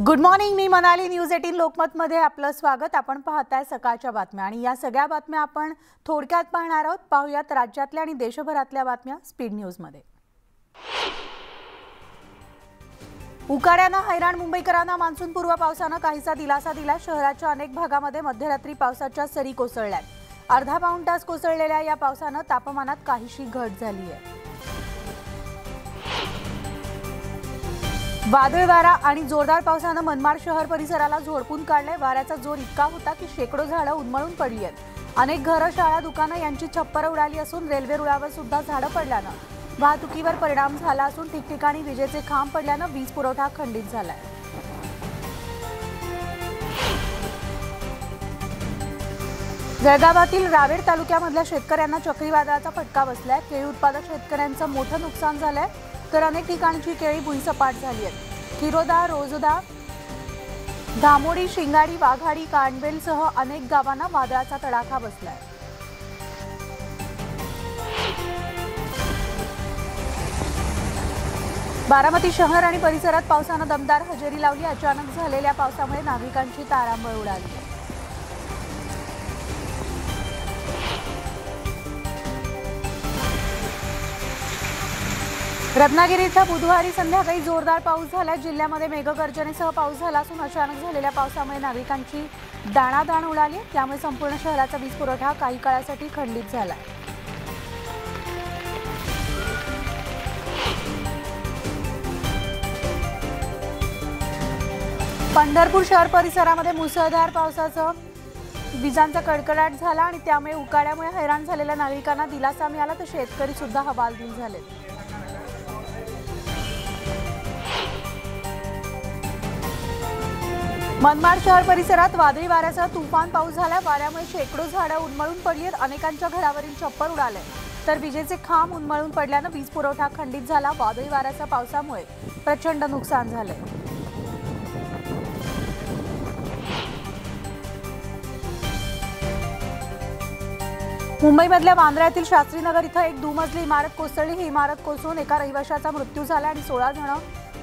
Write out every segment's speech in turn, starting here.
Good morning, मी Manali. News 18 लोकमतमध्ये आपलं स्वागत. आपण पाहताय सकाळच्या बातम्या आणि या सगळ्या बातम्या आपण थोडक्यात पाहणार आहोत. पाहूयात राज्यातल्या आणि देशभरातल्या बातम्या स्पीड न्यूजमध्ये. उकाड्यानं हैराण मुंबईकरांना मान्सूनपूर्व पावसानं काहीसा दिलासा दिला. शहराच्या अनेक भागामध्ये मध्यरात्री पावसाच्या सरी कोसळल्यात. अर्धा पाऊण तास कोसळलेल्या या पावसानं तापमानात काहीशी घट झाली आहे. वादळ वारा आणि जोरदार पावसानं मनमाड शहर परिसराला झोडपून काढले. वाऱ्याचा जोर इतका होता की शेकडो झाडं उन्मळून पडली आहेत. अनेक घरं, शाळा, दुकानं यांची छप्पर उडाली असून रेल्वे रुळावर सुद्धा झाडं पडल्यानं वाहतुकीवर परिणाम झाला असून ठिकठिकाणी विजेचे खांब पडल्यानं वीज पुरवठा खंडित झालाय. जळगावातील रावेर तालुक्यामधल्या शेतकऱ्यांना चक्रीवादळाचा फटका बसलाय. केळी उत्पादक शेतकऱ्यांचं मोठं नुकसान झालंय, तर अनेक ठिकाणची केळी भुईसपाट झाली आहेत. खिरोदा, रोजदा, धामोडी, शिंगाडी, वाघाडी, कांडवेलसह अनेक गावांना वादळाचा तडाखा बसलाय. बारामती शहर आणि परिसरात पावसानं दमदार हजेरी लावली. अचानक झालेल्या पावसामुळे नागरिकांची तारांबळ उडाली. रत्नागिरी इथं बुधवारी संध्याकाळी जोरदार पाऊस झाला. जिल्ह्यामध्ये मेघगर्जनेसह पाऊस झाला असून अचानक झालेल्या पावसामुळे नागरिकांची दाणादाण उडाली. त्यामुळे संपूर्ण शहराचा वीज पुरवठा काही काळासाठी खंडित झाला. पंढरपूर शहर परिसरामध्ये मुसळधार पावसासह विजांचा कडकडाट झाला आणि त्यामुळे उकाड्यामुळे हैराण झालेल्या नागरिकांना दिलासा मिळाला, तर शेतकरी सुद्धा हवालदिल झाले. मनमाड शहर परिसरात वादळी वाऱ्यासह तुफान पाऊस झाला. वाऱ्यामुळे शेकडो झाडं उन्मळून पडली आहेत. अनेकांच्या घरावरील छप्पर उडाले, तर विजेचे खांब उन्मळून पडल्यानं वीज पुरवठा खंडित झाला. वादळी वाऱ्याच्या पावसामुळे प्रचंड नुकसान झाले. मुंबईमधल्या बांद्रा शास्त्रीनगर इथं एक दुमजली इमारत कोसळली. ही इमारत कोसळून एका रहिवाशाचा मृत्यू झाला आणि 16 जण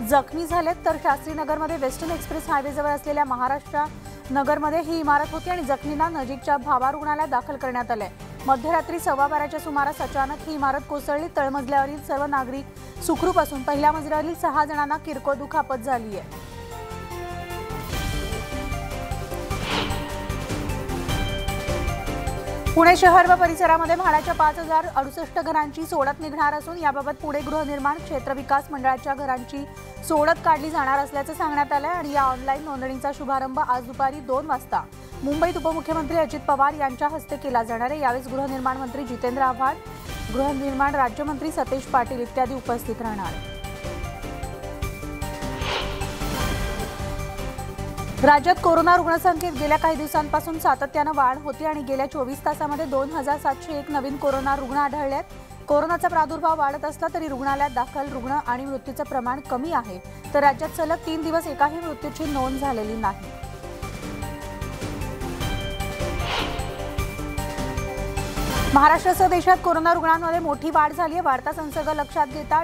जखमी झालेत. तर शास्त्रीनगरमध्ये वेस्टर्न एक्सप्रेस हायवेजवळ असलेल्या महाराष्ट्र नगरमध्ये ही इमारत होती आणि जखमींना नजीकच्या भाभा रुग्णालयात दाखल करण्यात आले. मध्यरात्री 12:15च्या सुमारास अचानक ही इमारत कोसळली. तळमजल्यावरील सर्व नागरिक सुखरूप असून पहिल्या मजल्यावरील 6 जणांना किरकोळ दुखापत झाली आहे. पुणे शहर व परिसरामध्ये म्हाडाच्या 5068 घरांची सोडत निघणार असून याबाबत पुणे गृहनिर्माण क्षेत्र विकास मंडळाच्या घरांची सोडत काढली जाणार असल्याचं सांगण्यात आलं आणि या ऑनलाईन नोंदणीचा शुभारंभ आज दुपारी 2 वाजता मुंबईत उपमुख्यमंत्री अजित पवार यांच्या हस्ते केला जाणार आहे. यावेळी गृहनिर्माण मंत्री जितेंद्र आव्हाड, गृहनिर्माण राज्यमंत्री सतेज पाटील इत्यादी उपस्थित राहणार. राज्यात कोरोना रुग्णसंख्येत गेल्या काही दिवसांपासून सातत्यानं वाढ होती आणि गेल्या 24 तासामध्ये 2701 नवीन कोरोना रुग्ण आढळले आहेत. कोरोनाचा प्रादुर्भाव वाढत असला तरी रुग्णालयात दाखल रुग्ण आणि मृत्यूचं प्रमाण कमी आहे. तर राज्यात सलग 3 दिवस एकाही मृत्यूची नोंद झालेली नाही. महाराष्ट्रासह देशात कोरोना रुग्णांमध्ये मोठी वाढ झाली आहे. वाढता संसर्ग लक्षात घेता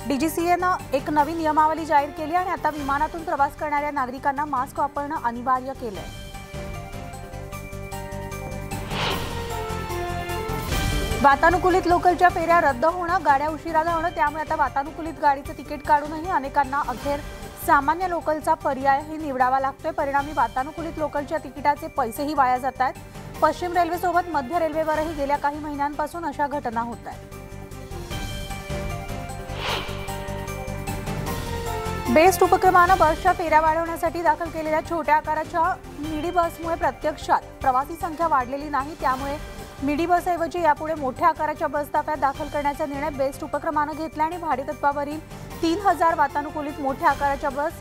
डीजीसीएनं एक नवी नियमावली जाहीर केली आणि आता विमानातून प्रवास करणाऱ्या नागरिकांना मास्क वापरणं अनिवार्य केलंय. वातानुकूलित लोकलच्या फेऱ्या रद्द होणं, गाड्या उशिरा धावणं, त्यामुळे आता वातानुकूलित गाडीचं तिकीट काढूनही अनेकांना अखेर सामान्य लोकलचा पर्यायही निवडावा लागतोय. परिणामी वातानुकूलित लोकलच्या तिकिटाचे पैसेही वाया जात आहेत. पश्चिम रेल्वेसोबत मध्य रेल्वेवरही गेल्या काही महिन्यांपासून अशा घटना होत आहेत. बेस्ट उपक्रमानं बसच्या फेऱ्या वाढवण्यासाठी दाखल केलेल्या छोट्या आकाराच्या मिडी बसमुळे प्रत्यक्षात प्रवासी संख्या वाढलेली नाही. त्यामुळे मिडी बसऐवजी यापुढे मोठ्या आकाराच्या बस ताफ्यात दाखल करण्याचा निर्णय बेस्ट उपक्रमानं घेतला आणि भाडेतत्वावरील 3000 वातानुकूलित मोठ्या आकाराच्या बस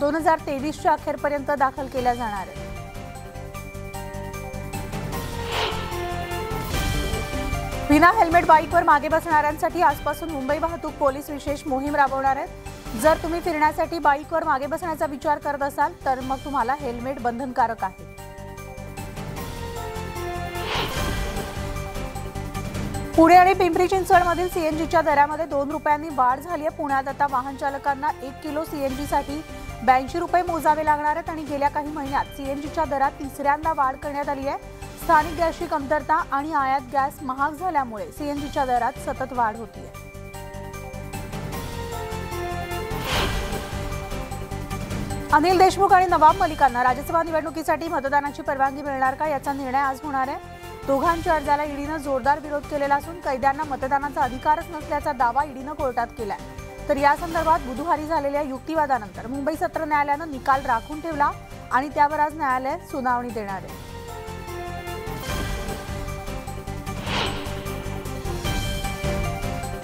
2023च्या अखेरपर्यंत दाखल केल्या जाणार आहेत. विना हेल्मेट बाईकवर मागे बसणाऱ्यांसाठी आजपासून मुंबई वाहतूक पोलीस विशेष मोहीम राबवणार आहेत. जर तुम्ही फिरण्यासाठी बाईकवर मागे बसण्याचा विचार करत असाल तर मग तुम्हाला हेल्मेट बंधनकारक आहे. पुणे आणि पिंपरी चिंचवडमधील सीएनजीच्या दरामध्ये 2 रुपयांनी वाढ झाली आहे। पुण्यात आता वाहन चालकांना 1 किलो सीएनजीसाठी 82 रुपये मोजावे लागणार आहेत आणि गेल्या काही महिन्यात सीएनजीच्या दरात तिसऱ्यांदा वाढ करण्यात आली आहे। स्थानिक गॅसची कमतरता आणि आयात गॅस महाग झाल्यामुळे सीएनजीच्या दरात सतत वाढ होती आहे। अनिल देशमुख आणि नवाब मलिकांना राज्यसभा निवडणुकीसाठी मतदानाची परवानगी मिळणार का याचा निर्णय आज होणार आहे। दोघांच्या अर्जाला ईडीनं जोरदार विरोध केलेला असून कैद्यांना मतदानाचा अधिकारच नसल्याचा दावा ईडीनं कोर्टात केलाय। तर या संदर्भात बुधवारी झालेल्या युक्तिवादानंतर मुंबई सत्र न्यायालयानं निकाल राखून ठेवला आणि त्यावर आज न्यायालय सुनावणी देणार आहे।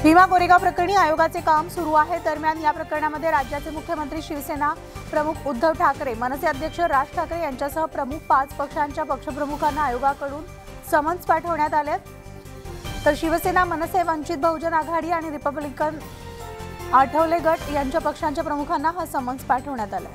भीमा कोरेगाव प्रकरणी आयोगाचे काम सुरू आहे। दरम्यान या प्रकरणामध्ये राज्याचे मुख्यमंत्री, शिवसेना प्रमुख उद्धव ठाकरे, मनसे अध्यक्ष राज ठाकरे यांच्यासह प्रमुख 5 पक्षांच्या पक्षप्रमुखांना आयोगाकडून समन्स पाठवण्यात आले। तर शिवसेना, मनसे, वंचित बहुजन आघाडी आणि रिपब्लिकन आठवले गट यांच्या पक्षांच्या प्रमुखांना हा समन्स पाठवण्यात आला।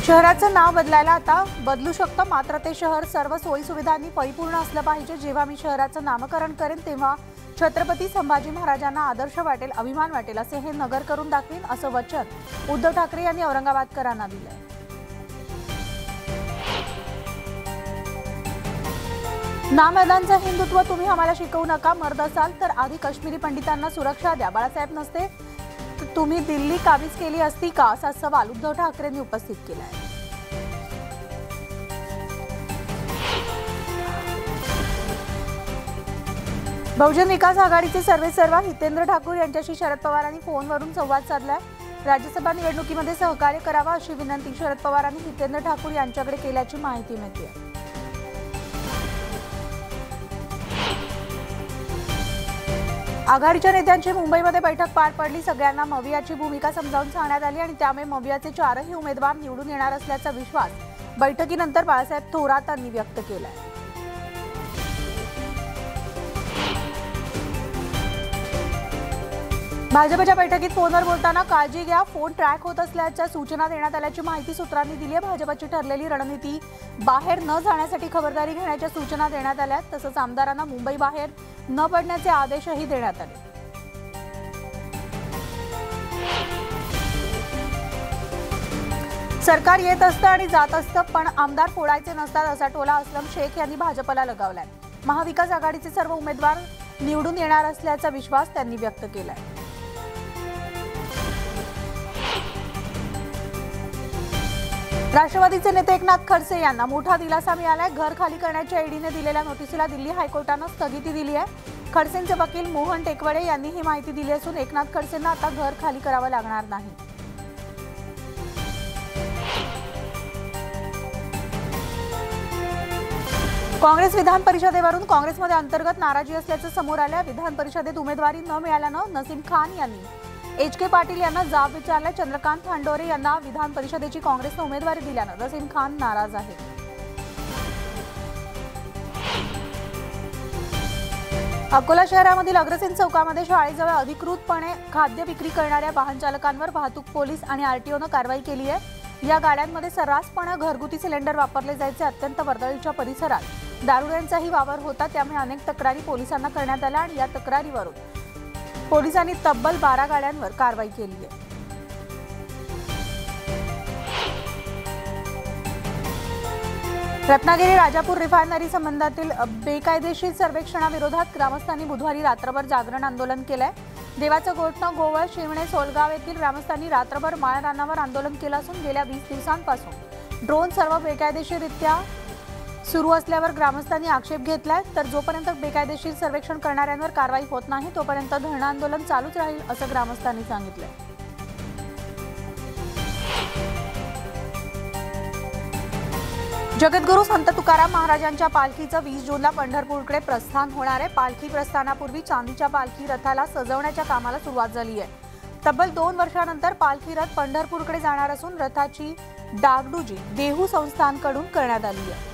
शहराचं नाव बदलायला आता बदलू शकतं, मात्र ते शहर सर्व सोयी सुविधांनी परिपूर्ण असलं पाहिजे। जेव्हा मी शहराचं नामकरण करेन तेव्हा छत्रपती संभाजी महाराजांना आदर्श वाटेल, अभिमान वाटेल, असे हे नगर करून दाखवीन, असं वचन उद्धव ठाकरे यांनी औरंगाबादकरांना दिलंय। नामर्दांचं हिंदुत्व तुम्ही आम्हाला शिकवू नका। मर्द असाल तर आधी काश्मीरी पंडितांना सुरक्षा द्या। बाळासाहेब नसते तर तुम्ही दिल्ली काबीज केली असती का, असा सवाल उद्धव ठाकरेंनी उपस्थित केला आहे। बहुजन विकास आघाडीचे सर्वेसर्वा हितेंद्र ठाकूर यांच्याशी शरद पवारांनी फोनवरून संवाद साधलाय। राज्यसभा निवडणुकीमध्ये सहकार्य करावा अशी विनंती शरद पवारांनी हितेंद्र ठाकूर यांच्याकडे केल्याची माहिती मिळते। आघाडीच्या नेत्यांची मुंबईमध्ये बैठक पार पडली। सगळ्यांना मवियाची भूमिका समजावून सांगण्यात आली आणि त्यामुळे मवियाचे 4ही उमेदवार निवडून येणार असल्याचा विश्वास बैठकीनंतर बाळासाहेब थोरातांनी व्यक्त केलाय। भाजपच्या बैठकीत फोनवर बोलताना काळजी घ्या, फोन ट्रॅक होत असल्याच्या सूचना देण्यात आल्याची माहिती सूत्रांनी दिली आहे। भाजपची ठरलेली रणनीती बाहेर न जाण्यासाठी खबरदारी घेण्याच्या सूचना देण्यात आल्या। तसंच आमदारांना मुंबई बाहेर न पडण्याचे आदेशही देण्यात आले। सरकार येत असतं आणि जात असतं, पण आमदार फोडायचे नसतात, असा टोला असलम शेख यांनी भाजपला लगावलाय। महाविकास आघाडीचे सर्व उमेदवार निवडून येणार असल्याचा विश्वास त्यांनी व्यक्त केलाय। राष्ट्रवादीचे नेते एकनाथ खडसे यांना मोठा दिलासा मिळालाय। घर खाली करण्याच्या ईडीने दिलेल्या नोटीसीला दिल्ली हायकोर्टानं स्थगिती दिली आहे। खडसेंचे वकील मोहन टेकवडे यांनी ही माहिती दिली असून एकनाथ खडसेंना आता घर खाली करावं लागणार नाही। काँग्रेस विधान परिषदेवरून काँग्रेसमध्ये अंतर्गत नाराजी असल्याचं समोर आलं। विधान परिषदेत उमेदवारी न मिळाल्यानं नसीम खान यांनी एच.के. पाटील यांना जाब विचारला। चंद्रकांत खांडोरे यांना विधान परिषदेची काँग्रेसनं उमेदवारी दिल्यानं नसीम खान नाराज आहे। अकोला शहरामधील अग्रसेन चौकामध्ये शाळेजवळ अधिकृतपणे खाद्य विक्री करणाऱ्या वाहन चालकांवर वाहतूक पोलीस आणि आरटीओनं कारवाई केली आहे। या गाड्यांमध्ये सर्रासपणे घरगुती सिलेंडर वापरले जायचे। अत्यंत वर्दळीच्या परिसरात दारुड्यांचाही वावर होता, त्यामुळे अनेक तक्रारी पोलिसांना करण्यात आल्या आणि या तक्रारीवरून पोलिसांनी तब्बल 12 गाड्यांवर कारवाई केली आहे। रत्नागिरी राजापूर रिफायनरी संबंधातील बेकायदेशीर सर्वेक्षणाविरोधात ग्रामस्थांनी बुधवारी रात्रभर जागरण आंदोलन केलंय। देवाचं गोठणं, गोवळ, शिवणे, सोलगाव येथील ग्रामस्थांनी रात्रभर माळरानावर आंदोलन केलं असून गेल्या 20 दिवसांपासून ड्रोन सर्व बेकायदेशीररित्या सुरू असल्यावर ग्रामस्थांनी आक्षेप घेतलाय। तर जोपर्यंत बेकायदेशीर सर्वेक्षण करणाऱ्यांवर कारवाई होत नाही तोपर्यंत धरणं आंदोलन चालूच राहील, असं ग्रामस्थांनी सांगितलंय। जगद्गुरू संत तुकाराम महाराजांच्या पालखीचं 20 जूनला पंढरपूरकडे प्रस्थान होणार आहे। पालखी प्रस्थानापूर्वी चांदीच्या पालखी रथाला सजवण्याच्या कामाला सुरुवात झाली आहे। तब्बल 2 वर्षांनंतर पालखी रथ पंढरपूरकडे जाणार असून रथाची डागडुजी देहू संस्थानकडून करण्यात आली आहे।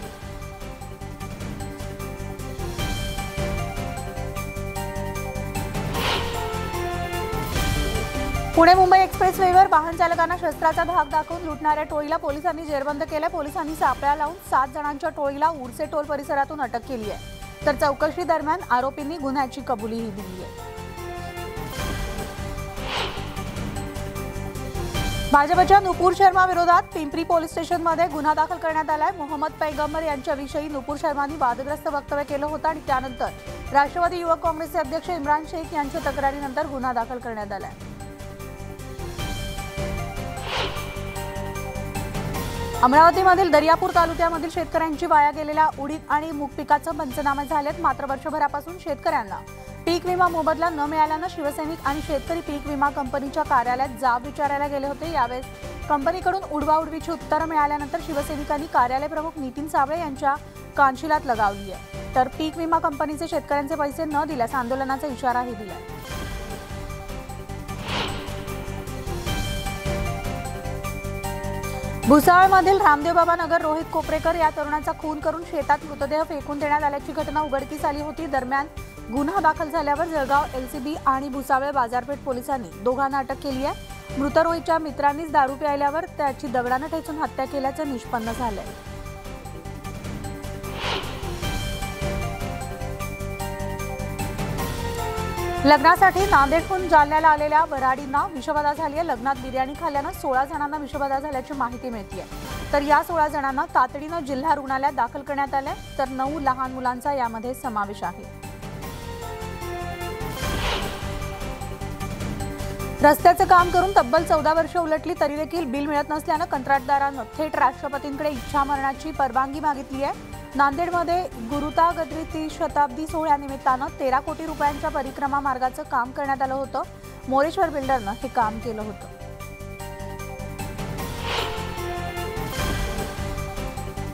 पुणे मुंबई एक्सप्रेसवेवर वाहन चालकांना शस्त्राचा धाक दाखवून लुटणाऱ्या टोळीला पोलिसांनी जेरबंद केले। पोलिसांनी सापळा लावून 7 जणांच्या टोळीला उर्से टोल परिसरातून अटक केली आहे। तर चौकशी दरम्यान आरोपींनी गुन्ह्याची कबुलीही दिली आहे। भाजपच्या नुपूर शर्मा विरोधात पिंपरी पोलीस स्टेशनमध्ये गुन्हा दाखल करण्यात आलाय। मोहम्मद पैगंबर यांच्याविषयी नुपूर शर्मांनी वादग्रस्त वक्तव्य केलं होतं आणि त्यानंतर राष्ट्रवादी युवक काँग्रेसचे अध्यक्ष इम्रान शेख यांच्या तक्रारीनंतर गुन्हा दाखल करण्यात आलाय। अमरावतीमधील दर्यापूर तालुक्यामधील शेतकऱ्यांची वाया गेलेल्या उडीद आणि मूग पिकाचे पंचनामे झालेत। मात्र वर्षभरापासून शेतकऱ्यांना पीक विमा मोबदला न मिळाल्याने शिवसैनिक आणि शेतकरी पीक विमा कंपनीच्या कार्यालयात जाब विचारायला गेले होते। यावेळेस कंपनीकडून उडवाउडवीची उत्तरं मिळाल्यानंतर शिवसैनिकांनी कार्यालय प्रमुख नितीन साबळे यांच्या कानशिलात लगावली आहे। तर पीक विमा कंपनीचे शेतकऱ्यांचे पैसे न दिल्यास आंदोलनाचा इशाराही दिला। भुसावळमधील रामदेवबाबा नगर रोहित कोपरेकर या तरुणाचा खून करून शेतात मृतदेह फेकून देण्यात आल्याची घटना उघडकीस आली होती। दरम्यान गुन्हा दाखल झाल्यावर जळगाव एलसीबी आणि भुसावळ बाजारपेठ पोलिसांनी दोघांना अटक केली आहे। मृत रोहितच्या मित्रांनीच दारू प्यायल्यावर त्याची दगडाने ठेचून हत्या केल्याचं निष्पन्न झालंय। लग्नासाठी नांदेडहून जालन्याला आलेल्या वऱ्हाडींना विषबाधा झाली आहे। लग्नात बिर्याणी खाल्ल्यानं 16 जणांना विषबाधा झाल्याची माहिती मिळते। तर या 16 जणांना तातडीनं जिल्हा रुग्णालयात दाखल करण्यात आले। तर 9 लहान मुलांचा यामध्ये समावेश आहे। रस्त्याचं काम करून तब्बल 14 वर्ष उलटली तरी देखील बिल मिळत नसल्यानं कंत्राटदारानं थेट राष्ट्रपतींकडे इच्छामरणाची परवानगी मागितली आहे। नांदेडमध्ये गुरुतागद्री शताब्दी सोहळ्यानिमित्तानं 13 कोटी रुपयांच्या परिक्रमा मार्गाचं काम करण्यात आलं होतं। मोरेश्वर बिल्डरनं हे काम केलं होतं।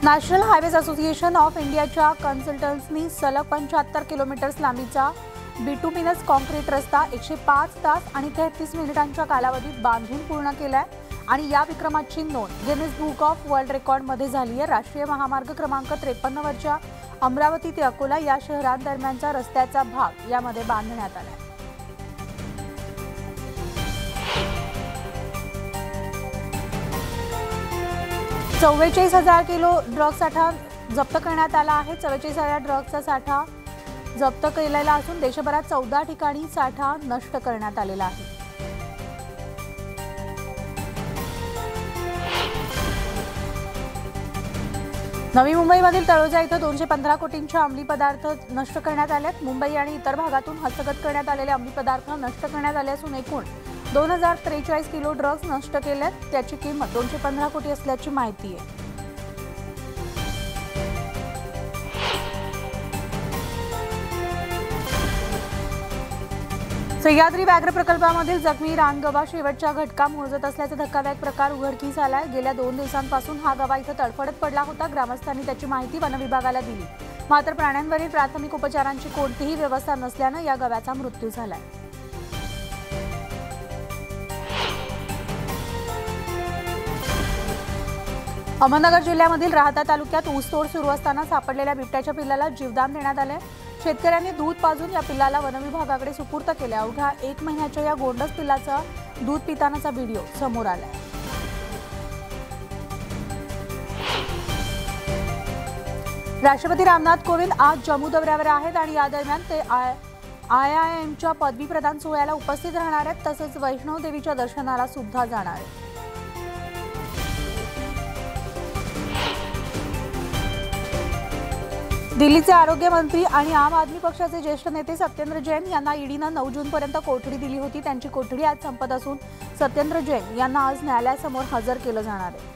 नॅशनल हायवेज असोसिएशन ऑफ इंडियाच्या कन्सल्टंट्सनी सलग 75 किलोमीटर्स लांबीचा बिटुमिनस कॉन्क्रीट रस्ता 105 तास आणि 33 मिनिटांच्या कालावधीत बांधून पूर्ण केलाय आणि या विक्रमाची नोंद गिनीज बुक ऑफ वर्ल्ड रेकॉर्डमध्ये झाली आहे। राष्ट्रीय महामार्ग क्रमांक 53 वरच्या अमरावती ते अकोला या शहरांदरम्यानचा रस्त्याचा भाग यामध्ये बांधण्यात आलाय। $44,000 किलो ड्रग्ज साठा जप्त करण्यात आला आहे। 44,000 ड्रग्जचा साठा जप्त केलेला असून देशभरात 14 ठिकाणी साठा नष्ट करण्यात आलेला आहे। नवी मुंबईमधील तळोजा इथं 215 कोटींच्या अंमली पदार्थ नष्ट करण्यात आलेत। मुंबई आणि इतर भागातून हस्तगत करण्यात आलेले अंमली पदार्थ नष्ट करण्यात आले असून एकूण 2043 किलो ड्रग्ज नष्ट केलेत। त्याची किंमत 215 कोटी असल्याची माहिती आहे। सह्याद्री व्याघ्र प्रकल्पामधील जखमी रानगवा शेवटच्या घटका मोजत असल्याचा धक्कादायक प्रकार उघडकीस आलाय। गेल्या 2 दिवसांपासून हा गवा इथं तडफडत पडला होता। ग्रामस्थांनी त्याची माहिती वन विभागाला दिली, मात्र प्राण्यांवरील प्राथमिक उपचारांची कोणतीही व्यवस्था नसल्यानं या गव्याचा मृत्यू झालाय। अहमदनगर जिल्ह्यामधील राहता तालुक्यात ऊसतोड सुरू असताना सापडलेल्या बिबट्याच्या पिल्लाला जीवदान देण्यात आले। शेतकऱ्यांनी दूध पाजून या पिल्लाला वनविभागाकडे सुपूर्त केले। अवघ्या 1 महिन्याच्या या गोंडस पिल्लाचा दूध पितानाचा व्हिडिओ समोर आलाय। राष्ट्रपती रामनाथ कोविंद आज जम्मू दौऱ्यावर आहेत आणि या दरम्यान ते IIMच्या पदवी प्रदान सोहळ्याला उपस्थित राहणार आहेत। तसंच वैष्णव देवीच्या दर्शनाला सुद्धा जाणार आहेत। दिल्लीचे आरोग्य मंत्री आणि आम आदमी पक्षाचे ज्येष्ठ नेते सत्येंद्र जैन यांना ईडीनं 9 जूनपर्यंत कोठडी दिली होती। त्यांची कोठडी आज संपत असून सत्येंद्र जैन यांना आज न्यायालयासमोर हजर केलं जाणार आहे।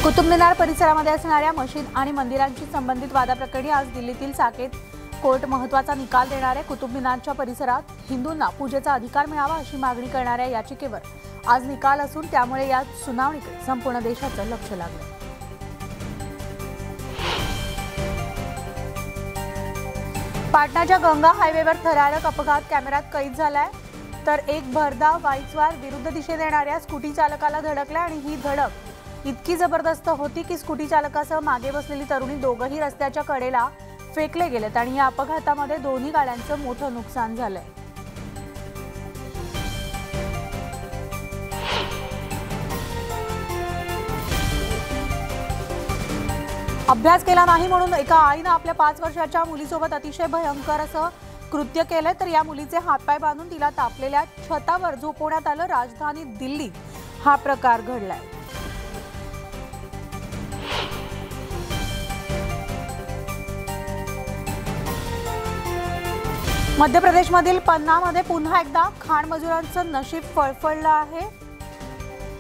कुतुब मिनार परिसरामध्ये असणाऱ्या मशीद आणि मंदिरांशी संबंधित वादाप्रकरणी आज दिल्लीतील साकेत कोर्ट महत्त्वाचा निकाल देणार आहे। कुतुब मिनारच्या परिसरात हिंदूंना पूजेचा अधिकार मिळावा अशी मागणी करणाऱ्या याचिकेवर आज निकाल असून त्यामुळे या सुनावणीकडे संपूर्ण देशाचं लक्ष लागलं। पाटणाच्या गंगा हायवेवर थरारक अपघात कॅमेऱ्यात कैद झालाय। तर एक भरधाव बाईकस्वार विरुद्ध दिशेने येणाऱ्या स्कूटी चालकाला धडकला आणि ही धडक इतकी जबरदस्त होती की स्कूटी चालकासह मागे बसलेली तरुणी दोघंही रस्त्याच्या कडेला फेकले गेलेत आणि या अपघातामध्ये दोन्ही गाड्यांचं मोठं नुकसान झालंय। अभ्यास केला नाही म्हणून एका आईने आपल्या 5 वर्षाच्या मुलीसोबत अतिशय भयंकर असं कृत्य केले, तर या मुलीचे हातपाय बांधून तिला तापलेल्या छतावर झोपवण्यात आलं। राजधानी दिल्लीत हा प्रकार घडलाय। मध्य प्रदेशमधील पन्नामध्ये पुन्हा एकदा खाण मजुरांचं नशीब फळफळलं आहे।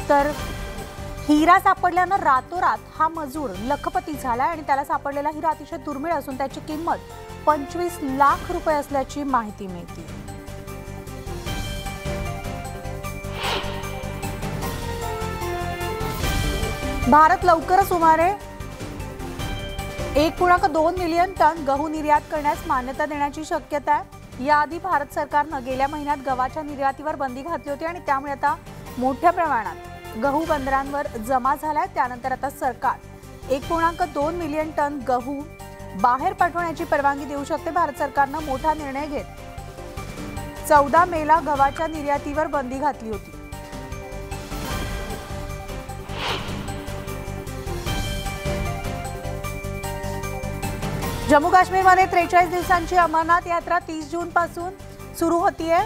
तर हिरा सापडल्यानं रातोरात हा मजूर लखपती झाला आणि त्याला सापडलेला हिरा अतिशय दुर्मिळ असून त्याची किंमत 25 लाख रुपये असल्याची माहिती मिळते। भारत लवकरच सुमारे 1.2 मिलियन टन गहू निर्यात करण्यास मान्यता देण्याची शक्यता आहे। याआधी भारत सरकारनं गेल्या महिन्यात गव्हाच्या निर्यातीवर बंदी घातली होती आणि त्यामुळे आता मोठ्या प्रमाणात गहू बंदरांवर जमा झालाय। त्यानंतर आता सरकार 1.2 मिलियन टन गहू बाहेर पाठवण्याची परवानगी देऊ शकते। भारत सरकारनं मोठा निर्णय घेत 14 मेला गव्हाच्या निर्यातीवर बंदी घातली होती। जम्मू काश्मीरमध्ये 43 दिवसांची अमरनाथ यात्रा 30 जून पासून सुरू होतीये।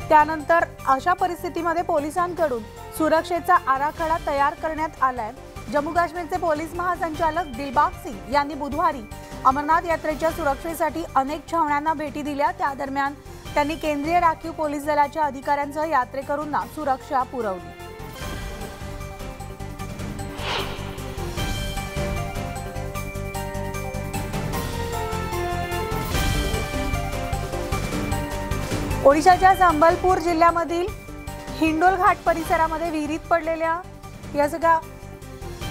त्यानंतर अशा परिस्थितीमध्ये पोलिसांकडून सुरक्षेचा आराखडा तयार करण्यात आलाय। जम्मू काश्मीरचे पोलीस महासंचालक दिलबाग सिंग यांनी बुधवारी अमरनाथ यात्रेच्या सुरक्षेसाठी अनेक छावण्यांना भेटी दिल्या। त्या दरम्यान त्यांनी केंद्रीय राखीव पोलीस दलाच्या अधिकाऱ्यांसह यात्रेकरूंना सुरक्षा पुरवली। ओडिशाच्या संबलपूर जिल्ह्यामधील हिंडोल घाट परिसरामध्ये विहिरीत पडलेल्या या सगळ्या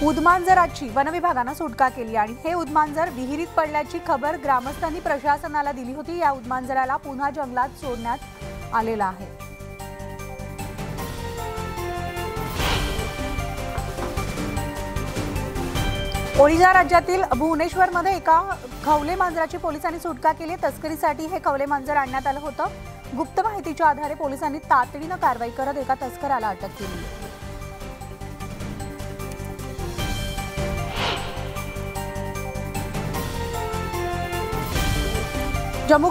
उदमांजराची वनविभागानं सुटका केली आणि हे उदमांजर विहिरीत पडल्याची खबर ग्रामस्थांनी प्रशासनाला दिली होती। या उदमांजराला पुन्हा जंगलात सोडण्यात आलेला आहे। ओडिशा राज्यातील भुवनेश्वरमध्ये एका खवले मांजराची पोलिसांनी सुटका केली। तस्करीसाठी हे खवले मांजर आणण्यात आलं होतं। गुप्त माहितीच्या आधारे पोलिसांनी तातडीनं कारवाई करत एका तस्कराला अटक केली। जम्मू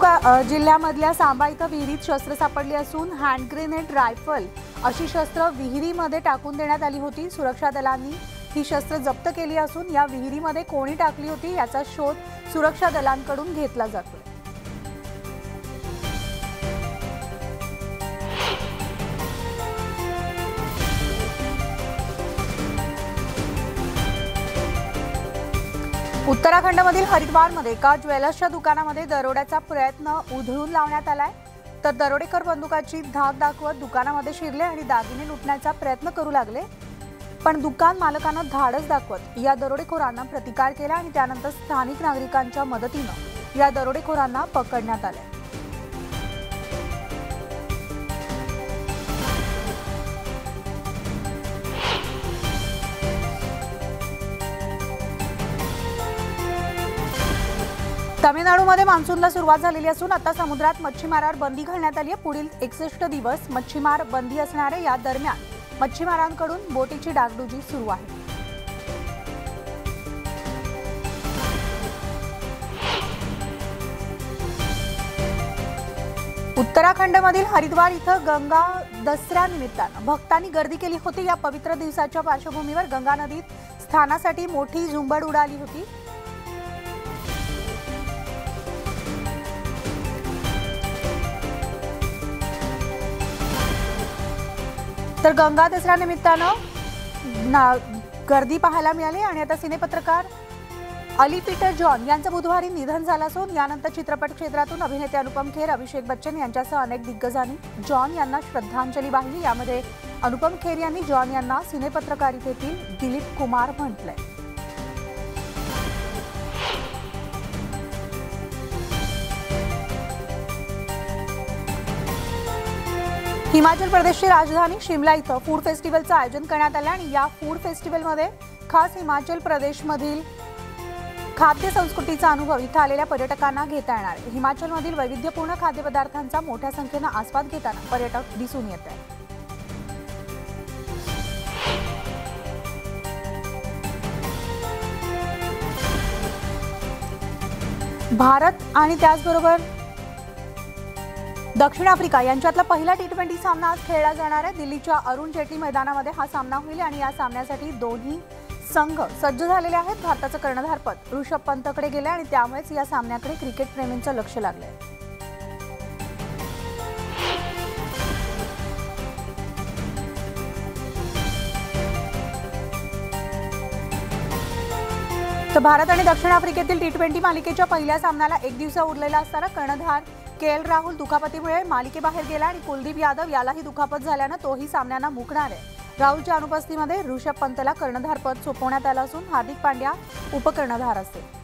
जिल्ह्यामधल्या सांबा इथं विहिरीत शस्त्र सापडली असून हँड ग्रेनेड रायफल अशी शस्त्र विहिरीमध्ये टाकून देण्यात आली होती। सुरक्षा दलांनी ही शस्त्र जप्त केली असून या विहिरीमध्ये कोणी टाकली होती याचा शोध सुरक्षा दलांकडून घेतला जातोय। उत्तराखंडमधील हरिद्वारमध्ये एका ज्वेलर्सच्या दुकानामध्ये दरोड्याचा प्रयत्न उधळून लावण्यात आलाय। तर दरोडेखोर बंदुकाची धाक दाखवत दुकानामध्ये शिरले आणि दागिने लुटण्याचा प्रयत्न करू लागले, पण दुकान मालकानं धाडस दाखवत या दरोडेखोरांना प्रतिकार केला आणि त्यानंतर स्थानिक नागरिकांच्या मदतीनं या दरोडेखोरांना पकडण्यात आले। तामिळनाडूमध्ये मान्सूनला सुरुवात झालेली असून आता समुद्रात मच्छीमारांवर बंदी घालण्यात आली आहे। पुढील 61 दिवस मच्छीमार बंदी असणार आहे। या दरम्यान मच्छीमारांकडून बोटीची डागडुजी सुरू आहे। उत्तराखंडमधील हरिद्वार इथं गंगा दसऱ्यानिमित्तानं भक्तांनी गर्दी केली होती। या पवित्र दिवसाच्या पार्श्वभूमीवर गंगा नदीत स्नानासाठी मोठी झुंबड उडाली होती। तर गंगा दसरा निमित्तानं गर्दी पाहायला मिळाली आणि आता सिनेपत्रकार अली पीटर जॉन यांचं बुधवारी निधन झालं असून यानंतर चित्रपट क्षेत्रातून अभिनेते अनुपम खेर, अभिषेक बच्चन यांच्यासह अनेक दिग्गजांनी जॉन यांना श्रद्धांजली वाहिली। यामध्ये अनुपम खेर यांनी जॉन यांना सिनेपत्रकारितेतील दिलीप कुमार म्हटलंय। हिमाचल प्रदेशची राजधानी शिमला इथं फूड फेस्टिवलचं आयोजन करण्यात आलं आणि या फूड फेस्टिवलमध्ये खास हिमाचल प्रदेशमधील खाद्य संस्कृतीचा अनुभव इथं आलेल्या पर्यटकांना घेता येणार आहे। हिमाचलमधील वैविध्यपूर्ण खाद्यपदार्थांचा मोठ्या संख्येने आस्वाद घेताना पर्यटक दिसून येत आहेत। भारत आणि त्याचबरोबर दक्षिण आफ्रिका यांच्यातला पहिला टी20 सामना आज खेळला जाणार आहे। दिल्लीच्या अरुण जेटली मैदानामध्ये हा सामना होईल आणि या सामन्यासाठी दोन्ही संघ सज्ज झालेले आहेत। भारताचं कर्णधारपद ऋषभ पंतकडे गेले आणि त्यामुळेच या सामन्याकडे क्रिकेट प्रेमींचं लक्ष लागलंय। तर भारत आणि दक्षिण आफ्रिकेतील टी20 मालिकेच्या पहिल्या सामन्याला एक दिवस उरलेला असताना कर्णधार के.एल. राहुल दुखापतीमुळे मालिकेबाहेर गेला आणि कुलदीप यादव यालाही दुखापत झाल्यानं तोही सामन्यांना मुकणार आहे। राहुलच्या अनुपस्थितीमध्ये ऋषभ पंतला कर्णधारपद सोपवण्यात आलं असून हार्दिक पांड्या उपकर्णधार असतील।